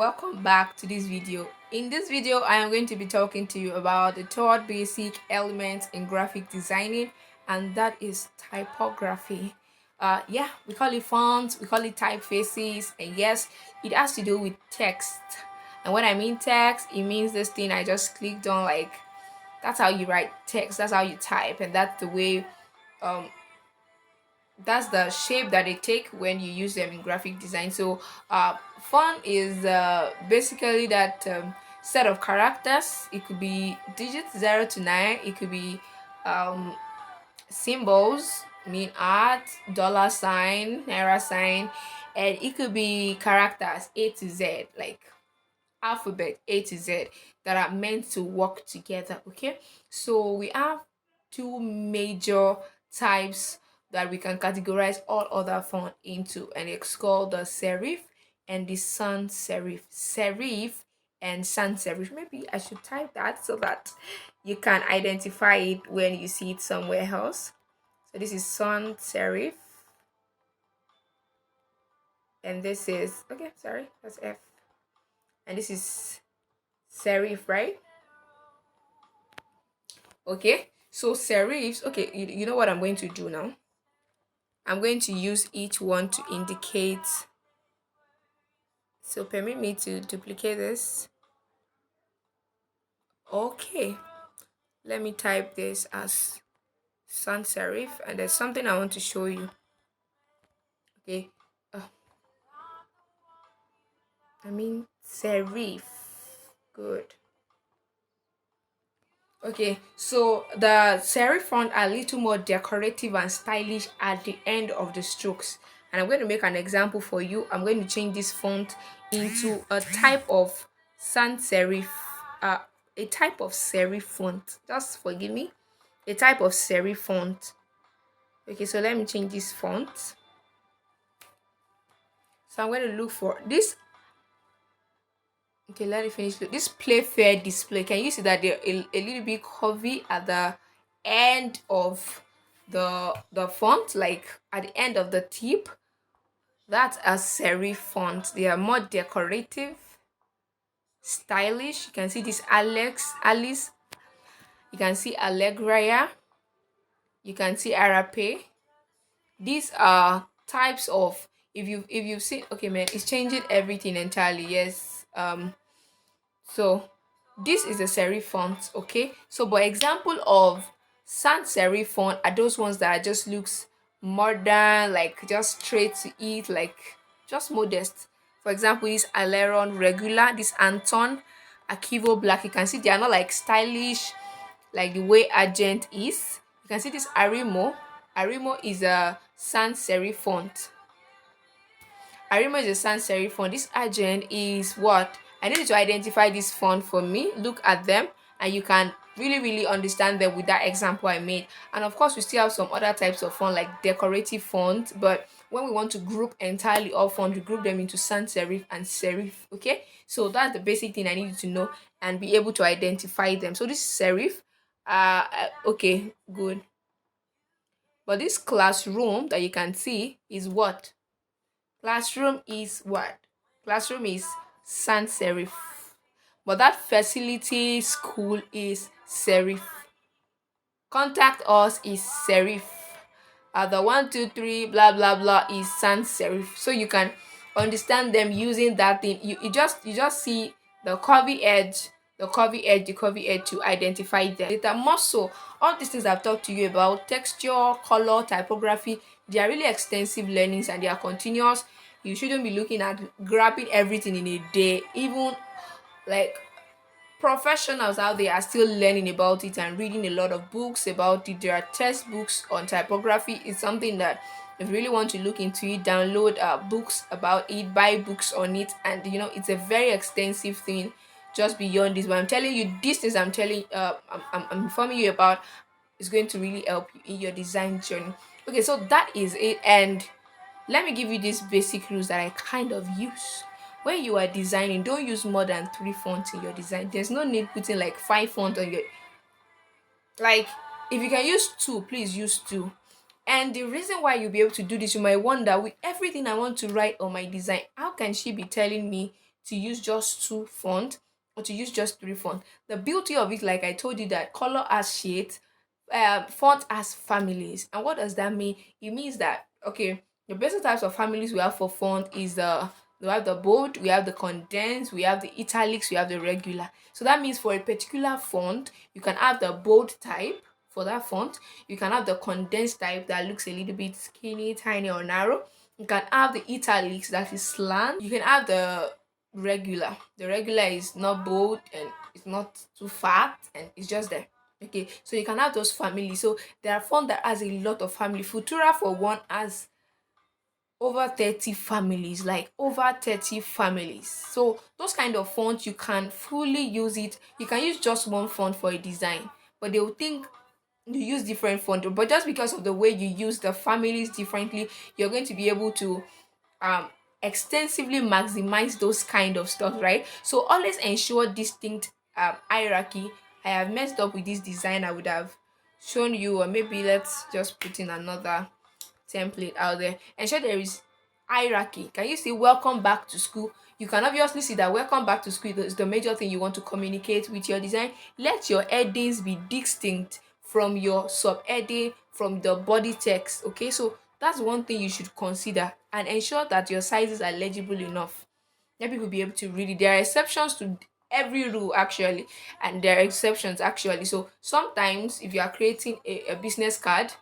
welcome back to this video. In this video I am going to be talking to you about the third basic element in graphic designing, and that is typography. Yeah, we call it fonts, we call it typefaces, and yes, it has to do with text. And when I mean text, it means this thing I just clicked on, like that's how you write text, that's how you type, and that's the way um that's the shape that they take when you use them in graphic design. So font is basically that set of characters. It could be digits 0 to 9, it could be um, symbols, mean art, dollar sign, naira sign, and it could be characters A to Z, like alphabet A to Z, that are meant to work together. Okay, so we have two major types that we can categorize all other font into, and it's called the serif and the sans serif. Serif and sans serif. Maybe I should type that so that you can identify it when you see it somewhere else. So this is sans serif, and this is okay. Sorry, that's F, and this is serif, right? Okay, so serifs. Okay, you know what I'm going to do now? I'm going to use each one to indicate. So permit me to duplicate this. Okay, let me type this as sans serif, and there's something I want to show you. Okay, I mean serif. Good. Okay, so the serif font are a little more decorative and stylish at the end of the strokes. And I'm going to make an example for you. I'm going to change this font into a type of sans serif, uh, a type of serif font. Just forgive me, a type of serif font. Okay, so let me change this font. So I'm going to look for this. Okay, let me finish. This Playfair display, can you see that they're a little bit curvy at the end of the font, like at the end of the tip? That's a serif font. They are more decorative, stylish. You can see this Alice. You can see Allegria. You can see Arape. These are types of, if you've seen, okay man, it's changing everything entirely. Yes. So this is a serif font. Okay, so by example of sans serif font are those ones that just looks modern, like just straight to it, like just modest. For example, this Aleron regular, this Anton, Akivo black, you can see they are not like stylish like the way Argent is. You can see this Arimo is a sans serif font. Arima is a sans serif font. This agent is what? I need you to identify this font for me. Look at them and you can really understand them with that example I made. And of course, we still have some other types of font like decorative font, but when we want to group entirely all font, we group them into sans serif and serif. Okay, so that's the basic thing I need you to know and be able to identify them. So this serif, okay, good. But this classroom that you can see is what? Classroom is what? Classroom is sans serif. But that facility school is serif. Contact us is serif. The 123 blah blah blah is sans serif. So you can understand them using that thing. You just see the curvy edge, the curvy edge to identify them. Later more so, all these things I've talked to you about, texture, color, typography, they are really extensive learnings and they are continuous. You shouldn't be looking at grabbing everything in a day. Even like professionals out there are still learning about it and reading a lot of books about it. There are textbooks on typography. It's something that if you really want to look into it, download books about it, buy books on it, and it's a very extensive thing just beyond this. But I'm telling you, this is I'm informing you about is going to really help you in your design journey. Okay, so that is it, and let me give you these basic rules that I kind of use. When you are designing, don't use more than 3 fonts in your design. There's no need putting like 5 fonts on your, like, if you can use two, please use two. And the reason why you'll be able to do this, you might wonder, with everything I want to write on my design, how can she be telling me to use just two font or to use just three font. The beauty of it, like I told you, that color as shades, font as families. And what does that mean? It means that, okay, the basic types of families we have for font is the we have the bold, we have the condensed, we have the italics, we have the regular. So that means for a particular font, you can have the bold type for that font. You can have the condensed type that looks a little bit skinny, tiny, or narrow. You can have the italics that is slant. You can have the regular. The regular is not bold and it's not too fat and it's just there. Okay, so you can have those families. So there are font that has a lot of family. Futura for one has over 30 families, like over 30 families. So those kind of fonts, you can fully use it. You can use just one font for a design, but they will think you use different font. But just because of the way you use the families differently, you're going to be able to um extensively maximize those kind of stuff, right? So always ensure distinct hierarchy. I have messed up with this design. I would have shown you, or maybe let's just put in another template out there. Ensure there is hierarchy. Can you see welcome back to school? You can obviously see that welcome back to school is the major thing you want to communicate with your design. Let your headings be distinct from your subheading, from the body text. Okay, so that's one thing you should consider, and ensure that your sizes are legible enough. Let people be able to read it. There are exceptions to every rule actually, and there are exceptions actually. So sometimes if you are creating a business card,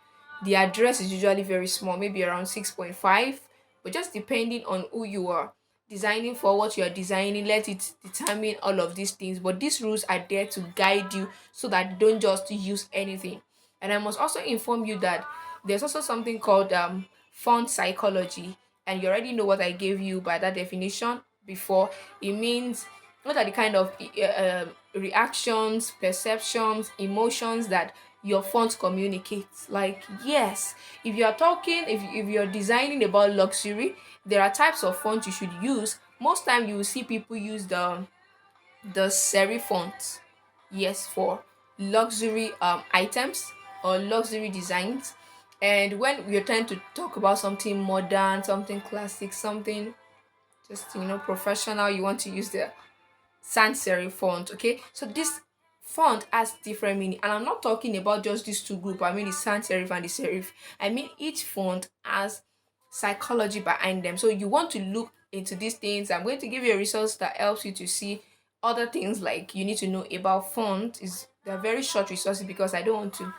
the address is usually very small, maybe around 6.5, but just depending on who you are designing for, what you are designing, let it determine all of these things. But these rules are there to guide you so that you don't just use anything. And I must also inform you that there's also something called font psychology, and you already know what I gave you by that definition before. It means what are the kind of reactions, perceptions, emotions that your font communicates. Like, yes, if you are talking, if you're designing about luxury, there are types of font you should use. Most time you will see people use the serif font, yes, for luxury items or luxury designs. And when we're trying to talk about something modern, something classic, something just professional, you want to use the sans serif font. Okay, so this font has different meaning, and I'm not talking about just these two group. I mean the sans serif and the serif. I mean each font has psychology behind them. So you want to look into these things. I'm going to give you a resource that helps you to see other things like you need to know about font. Is they're very short resources because I don't want to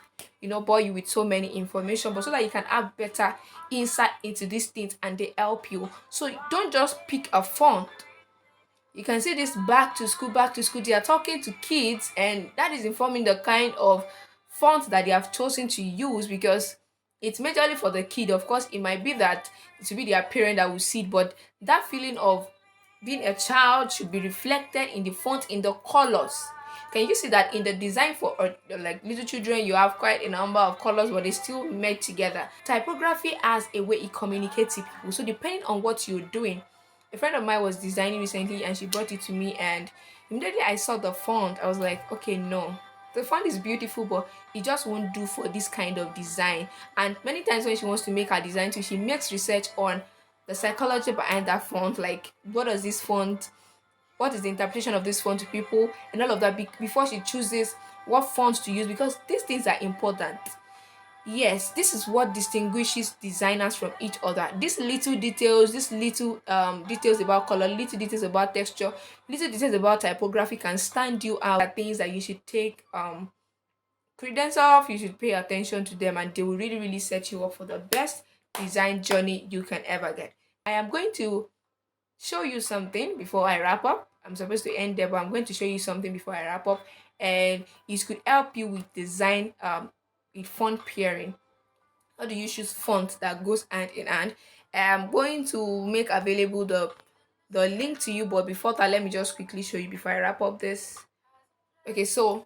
bore you with so many information, but so that you can have better insight into these things and they help you. So don't just pick a font. You can see this back to school, they are talking to kids, and that is informing the kind of font that they have chosen to use, because it's majorly for the kid. Of course, it might be that it will be their parent that will see it, but that feeling of being a child should be reflected in the font, in the colors. Can you see that in the design for like little children, you have quite a number of colors, but they still made together. Typography has a way it communicates to people. So depending on what you're doing, a friend of mine was designing recently and she brought it to me, and immediately I saw the font, I was like, okay, no, the font is beautiful, but it just won't do for this kind of design. And many times when she wants to make her design too, she makes research on the psychology behind that font, like what does this font, what is the interpretation of this font to people, and all of that before she chooses what fonts to use, because these things are important. Yes, this is what distinguishes designers from each other. These little details, these little details about color, little details about texture, little details about typography can stand you out. Are things that you should take credence of, you should pay attention to them, and they will really, really set you up for the best design journey you can ever get. I am going to show you something before I wrap up. I'm supposed to end there, but I'm going to show you something before I wrap up, and it could help you with design with font pairing. How do you choose font that goes hand in hand? I'm going to make available the link to you, but before that, let me just quickly show you before I wrap up this. Okay, so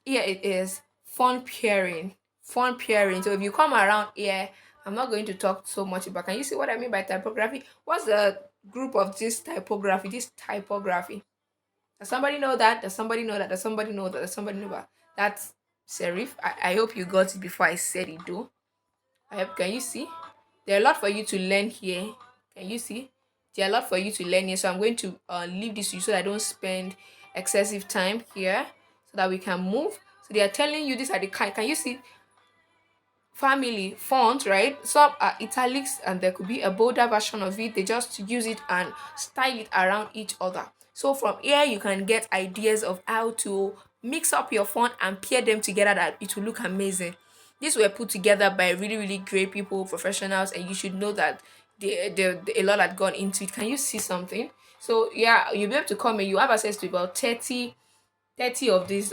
here it is, font pairing. Font pairing. So if you come around here, I'm not going to talk so much about. Can you see what I mean by typography? What's the group of this typography? This typography. Does somebody know that? Does somebody know that? Does somebody know that? Does somebody know that? That's serif. I hope you got it before I said it though. I hope, can you see? There are a lot for you to learn here. Can you see? There are a lot for you to learn here, so I'm going to leave this to you so that I don't spend excessive time here, so that we can move. So they are telling you these are the kind. Can you see family font, right? Some are italics and there could be a bolder version of it. They just use it and style it around each other. So from here you can get ideas of how to mix up your font and pair them together that it will look amazing. These were put together by really great people, professionals, and you should know that a lot had gone into it. Can you see something? So yeah, you'll be able to come in. You have access to about 30 of these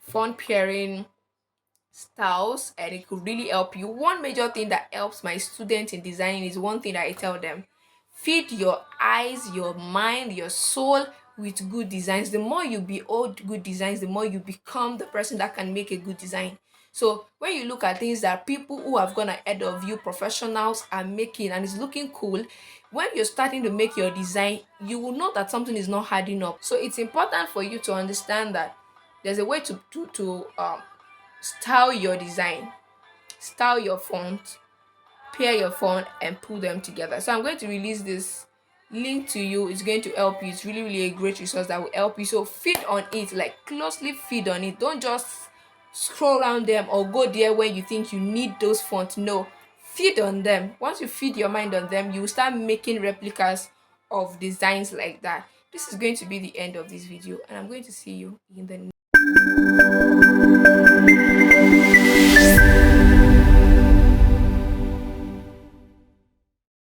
font pairing styles, and it could really help you. One major thing that helps my students in designing is one thing that I tell them: feed your eyes, your mind, your soul with good designs. The more you behold good designs, the more you become the person that can make a good design. So when you look at things that people who have gone ahead of you, professionals, are making and it's looking cool, when you're starting to make your design, you will know that something is not adding up. So it's important for you to understand that there's a way to style your design, style your font, pair your font, and pull them together. So I'm going to release this link to you. It's going to help you. It's really a great resource that will help you. So feed on it, like closely feed on it. Don't just scroll around them or go there when you think you need those fonts. No, feed on them. Once you feed your mind on them, you will start making replicas of designs like that. This is going to be the end of this video, and I'm going to see you in the